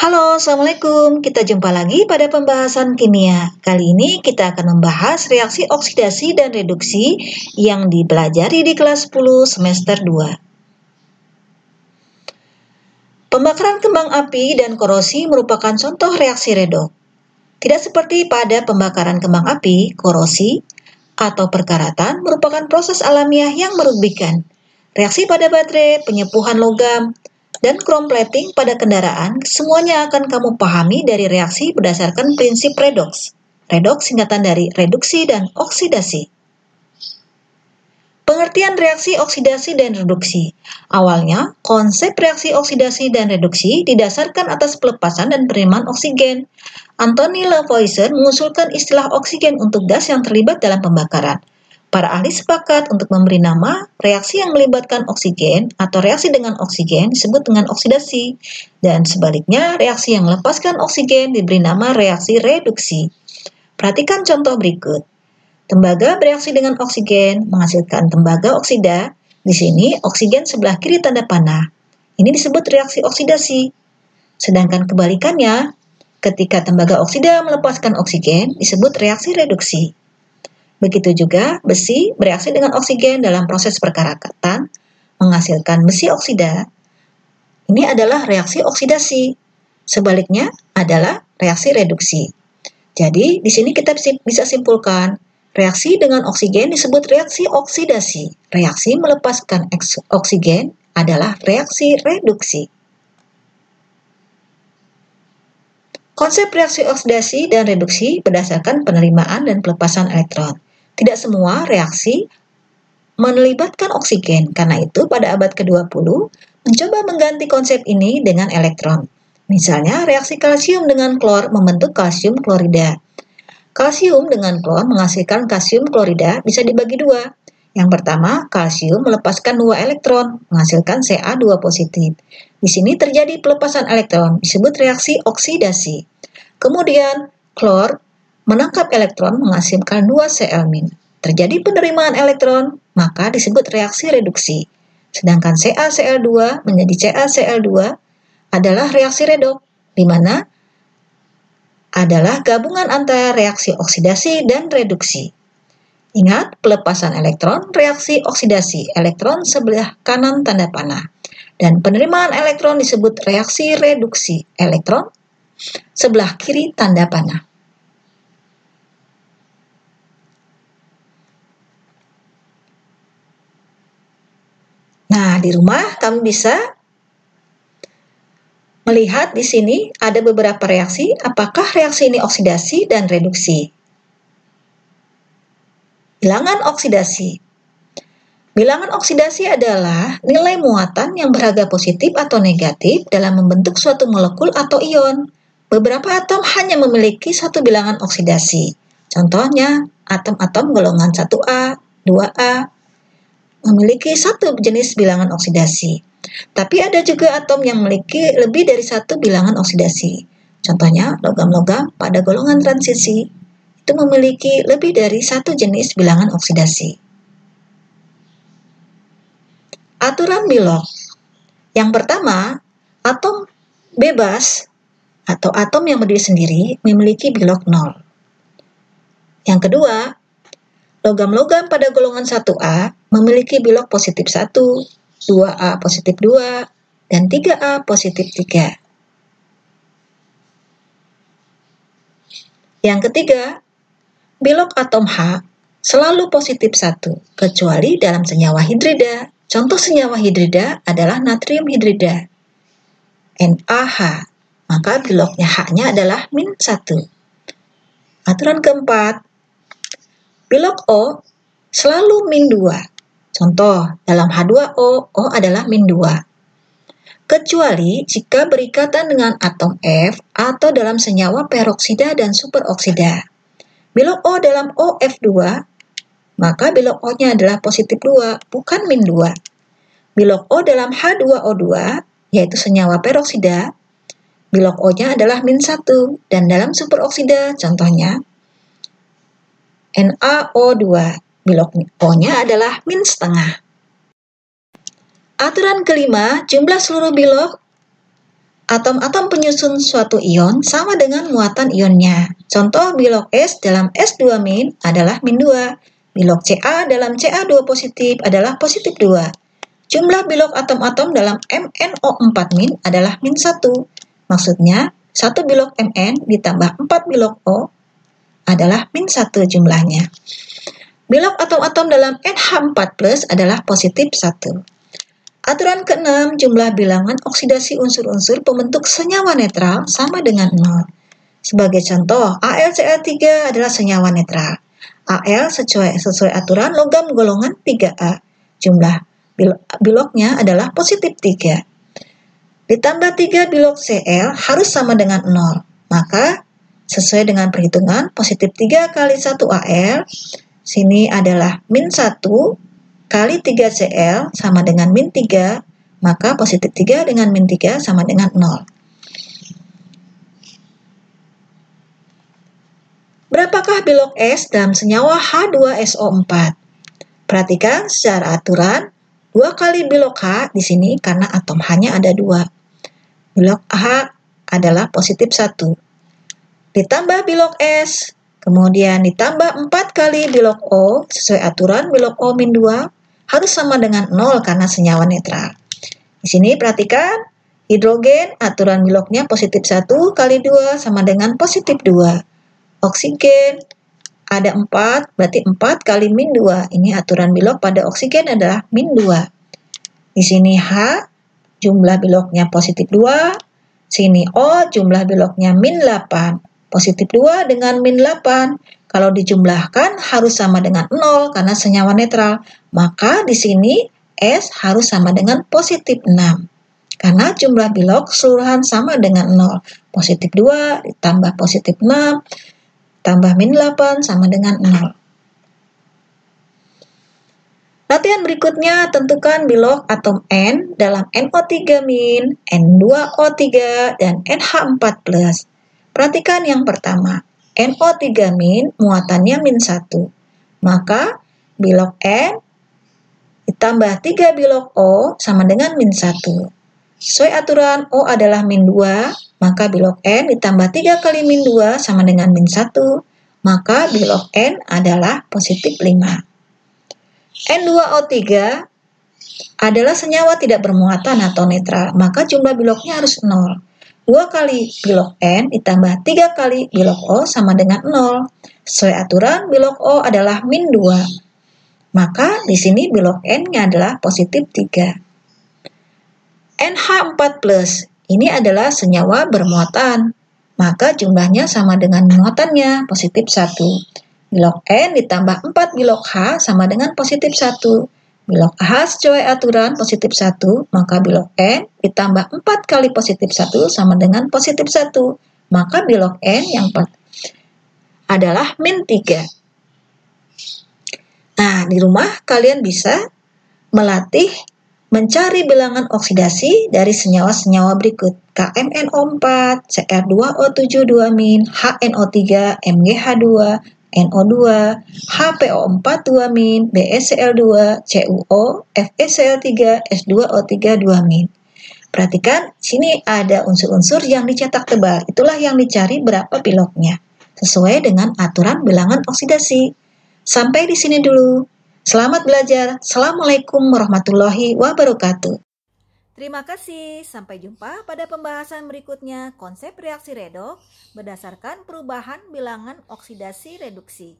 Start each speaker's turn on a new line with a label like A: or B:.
A: Halo, Assalamualaikum. Kita jumpa lagi pada pembahasan kimia. Kali ini kita akan membahas reaksi oksidasi dan reduksi yang dipelajari di kelas 10 semester 2. Pembakaran kembang api dan korosi merupakan contoh reaksi redoks. Tidak seperti pada pembakaran kembang api, korosi, atau perkaratan merupakan proses alamiah yang merugikan. Reaksi pada baterai, penyepuhan logam, dan chrome plating pada kendaraan, semuanya akan kamu pahami dari reaksi berdasarkan prinsip redoks. Redoks singkatan dari reduksi dan oksidasi. Pengertian reaksi oksidasi dan reduksi. Awalnya, konsep reaksi oksidasi dan reduksi didasarkan atas pelepasan dan penerimaan oksigen. Anthony Lavoisier mengusulkan istilah oksigen untuk gas yang terlibat dalam pembakaran. Para ahli sepakat untuk memberi nama reaksi yang melibatkan oksigen atau reaksi dengan oksigen disebut dengan oksidasi, dan sebaliknya reaksi yang melepaskan oksigen diberi nama reaksi reduksi. Perhatikan contoh berikut. Tembaga bereaksi dengan oksigen menghasilkan tembaga oksida. Di sini oksigen sebelah kiri tanda panah. Ini disebut reaksi oksidasi. Sedangkan kebalikannya, ketika tembaga oksida melepaskan oksigen disebut reaksi reduksi. Begitu juga besi bereaksi dengan oksigen dalam proses perkarakatan menghasilkan besi oksida. Ini adalah reaksi oksidasi. Sebaliknya adalah reaksi reduksi. Jadi di sini kita bisa simpulkan reaksi dengan oksigen disebut reaksi oksidasi. Reaksi melepaskan oksigen adalah reaksi reduksi. Konsep reaksi oksidasi dan reduksi berdasarkan penerimaan dan pelepasan elektron. Tidak semua reaksi melibatkan oksigen, karena itu pada abad ke-20 mencoba mengganti konsep ini dengan elektron. Misalnya reaksi kalsium dengan klor membentuk kalsium klorida. Kalsium dengan klor menghasilkan kalsium klorida bisa dibagi dua. Yang pertama, kalsium melepaskan 2 elektron, menghasilkan Ca2 positif. Di sini terjadi pelepasan elektron, disebut reaksi oksidasi. Kemudian, klor menangkap elektron, menghasilkan 2 Cl-. Terjadi penerimaan elektron, maka disebut reaksi reduksi. Sedangkan CaCl2 menjadi CaCl2 adalah reaksi redoks, di mana adalah gabungan antara reaksi oksidasi dan reduksi. Ingat, pelepasan elektron, reaksi oksidasi, elektron sebelah kanan tanda panah. Dan penerimaan elektron disebut reaksi reduksi, elektron sebelah kiri tanda panah. Nah, di rumah kamu bisa melihat di sini ada beberapa reaksi, apakah reaksi ini oksidasi dan reduksi. Bilangan oksidasi. Bilangan oksidasi adalah nilai muatan yang berharga positif atau negatif dalam membentuk suatu molekul atau ion. Beberapa atom hanya memiliki satu bilangan oksidasi. Contohnya, atom-atom golongan 1A, 2A memiliki satu jenis bilangan oksidasi. Tapi ada juga atom yang memiliki lebih dari satu bilangan oksidasi. Contohnya, logam-logam pada golongan transisi itu memiliki lebih dari satu jenis bilangan oksidasi. Aturan Bilog. Yang pertama, atom bebas atau atom yang berdiri sendiri memiliki Bilog 0. Yang kedua, logam-logam pada golongan 1A memiliki Bilog positif 1, 2A positif 2, dan 3A positif 3. Yang ketiga, Bilog atom H selalu positif 1, kecuali dalam senyawa hidrida. Contoh senyawa hidrida adalah natrium hidrida, NaH, maka bilognya H-nya adalah -1. Aturan keempat, bilog O selalu -2. Contoh, dalam H2O, O adalah -2. Kecuali jika berikatan dengan atom F atau dalam senyawa peroksida dan superoksida. Bilog O dalam OF2, maka bilog O-nya adalah positif 2, bukan -2. Bilog O dalam H2O2, yaitu senyawa peroksida, bilog O-nya adalah -1, dan dalam superoksida, contohnya NaO2, bilog O-nya adalah -0,5. Aturan kelima, jumlah seluruh bilog Atom-atom penyusun suatu ion sama dengan muatan ionnya. Contoh bilog S dalam S2- adalah -2. Bilog Ca dalam Ca2 positif adalah +2. Jumlah bilog atom-atom dalam MnO4- adalah -1. Maksudnya, 1 bilog Mn ditambah 4 bilog O adalah -1 jumlahnya. Bilog atom-atom dalam NH4+ adalah +1. Aturan ke-6, jumlah bilangan oksidasi unsur-unsur pembentuk senyawa netral sama dengan 0. Sebagai contoh, AlCl3 adalah senyawa netral. Al sesuai aturan logam golongan 3A. Jumlah bilognya adalah +3. Ditambah 3 bilog Cl harus sama dengan 0. Maka, sesuai dengan perhitungan, +3 kali 1 Al, sini adalah -1, kali 3Cl sama dengan -3, maka +3 dengan -3 sama dengan 0. Berapakah bilog S dalam senyawa H2SO4? Perhatikan secara aturan, 2 kali bilog H di sini karena atom H-nya ada 2. Bilog H adalah +1. Ditambah bilog S, kemudian ditambah 4 kali bilog O, sesuai aturan bilog O-2 harus sama dengan 0 karena senyawa netral. Di sini perhatikan, hidrogen aturan bilognya +1 kali 2 sama dengan +2. Oksigen ada 4, berarti 4 kali -2. Ini aturan bilog pada oksigen adalah -2. Di sini H, jumlah bilognya +2. Sini O, jumlah bilognya -8. +2 dengan -8. Kalau dijumlahkan harus sama dengan 0 karena senyawa netral. Maka di sini S harus sama dengan +6. Karena jumlah bilog keseluruhan sama dengan 0. +2 ditambah +6 tambah -8 sama dengan 0. Latihan berikutnya, tentukan bilog atom N dalam NO3-, N2O3, dan NH4+. Perhatikan yang pertama. NO3- muatannya -1. Maka bilog N ditambah 3 bilog O sama dengan -1. Sesuai aturan O adalah -2, maka bilog N ditambah 3 kali -2 sama dengan -1. Maka bilog N adalah +5. N2O3 adalah senyawa tidak bermuatan atau netral, maka jumlah bilognya harus 0. 2 kali bilog N ditambah 3 kali bilog O sama dengan 0. Sesuai aturan, bilog O adalah -2. Maka di sini bilog N-nya adalah +3. NH4+, ini adalah senyawa bermuatan. Maka jumlahnya sama dengan muatannya, +1. Bilog N ditambah 4 bilog H sama dengan +1. Bilog H sesuai aturan +1, maka bilog N ditambah 4 kali +1 sama dengan +1. Maka bilog N yang adalah -3. Nah, di rumah kalian bisa melatih mencari bilangan oksidasi dari senyawa-senyawa berikut: KMNO4, Cr2O7 2-, HNO3, MgH2, NO2, HPO4 2-, BeCl2, CuO, FeCl3, S2O3 2-. Perhatikan, sini ada unsur-unsur yang dicetak tebal. Itulah yang dicari berapa bilognya, sesuai dengan aturan bilangan oksidasi. Sampai di sini dulu. Selamat belajar. Assalamualaikum warahmatullahi wabarakatuh.
B: Terima kasih. Sampai jumpa pada pembahasan berikutnya konsep reaksi redoks berdasarkan perubahan bilangan oksidasi reduksi.